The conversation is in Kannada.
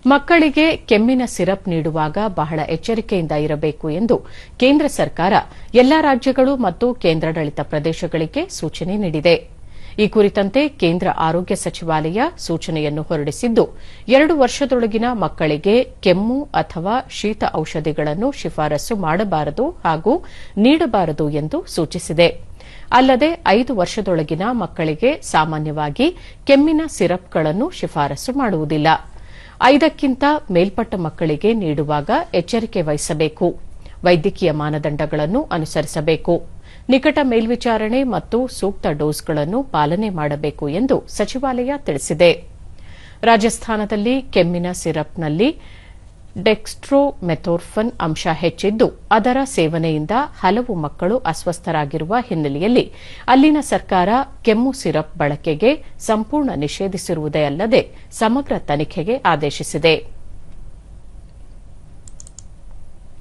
ಮಕ್ಕಳಿಗೆ ಕೆಮ್ಮಿನ ಸಿರಪ್ ನೀಡುವಾಗ ಬಹಳ ಎಚ್ಚರಿಕೆಯಿಂದ ಇರಬೇಕು ಎಂದು ಕೇಂದ್ರ ಸರ್ಕಾರ ಎಲ್ಲಾ ರಾಜ್ಯಗಳು ಮತ್ತು ಕೇಂದ್ರಾಡಳಿತ ಪ್ರದೇಶಗಳಿಗೆ ಸೂಚನೆ ನೀಡಿದೆ. ಈ ಕುರಿತಂತೆ ಕೇಂದ್ರ ಆರೋಗ್ಯ ಸಚಿವಾಲಯ ಸೂಚನೆಯನ್ನು ಹೊರಡಿಸಿದ್ದು 2 ವರ್ಷದೊಳಗಿನ ಮಕ್ಕಳಿಗೆ ಕೆಮ್ಮು ಅಥವಾ ಶೀತ ಔಷಧಿಗಳನ್ನು ಶಿಫಾರಸು ಮಾಡಬಾರದು ಹಾಗೂ ನೀಡಬಾರದು ಎಂದು ಸೂಚಿಸಿದೆ. ಅಲ್ಲದೆ 5 ವರ್ಷದೊಳಗಿನ ಮಕ್ಕಳಿಗೆ ಸಾಮಾನ್ಯವಾಗಿ ಕೆಮ್ಮಿನ ಸಿರಪ್ಗಳನ್ನು ಶಿಫಾರಸು ಮಾಡುವುದಿಲ್ಲ. 5ಕ್ಕಿಂತ ಮೇಲ್ಪಟ್ಟ ಮಕ್ಕಳಿಗೆ ನೀಡುವಾಗ ಎಚ್ಚರಿಕೆ ವಹಿಸಬೇಕು. ವೈದ್ಯಕೀಯ ಮಾನದಂಡಗಳನ್ನು ಅನುಸರಿಸಬೇಕು. ನಿಕಟ ಮೇಲ್ವಿಚಾರಣೆ ಮತ್ತು ಸೂಕ್ತ ಡೋಸ್ಗಳನ್ನು ಪಾಲನೆ ಮಾಡಬೇಕು ಎಂದು ಸಚಿವಾಲಯ ತಿಳಿಸಿದೆ. ರಾಜಸ್ಥಾನದಲ್ಲಿ ಕೆಮ್ಮಿನ ಸಿರಪ್ನಲ್ಲಿ ಡೆಕ್ಸ್ಟ್ರೋಮೆಥೋರ್ಫನ್ ಅಂಶ ಹೆಚ್ಚಿದ್ದು, ಅದರ ಸೇವನೆಯಿಂದ ಹಲವು ಮಕ್ಕಳು ಅಸ್ವಸ್ಥರಾಗಿರುವ ಹಿನ್ನೆಲೆಯಲ್ಲಿ ಅಲ್ಲಿನ ಸರ್ಕಾರ ಕೆಮ್ಮು ಸಿರಪ್ ಬಳಕೆಗೆ ಸಂಪೂರ್ಣ ನಿಷೇಧಿಸಿರುವುದೇ ಅಲ್ಲದೆ ಸಮಗ್ರ ತನಿಖೆಗೆ ಆದೇಶಿಸಿದೆ.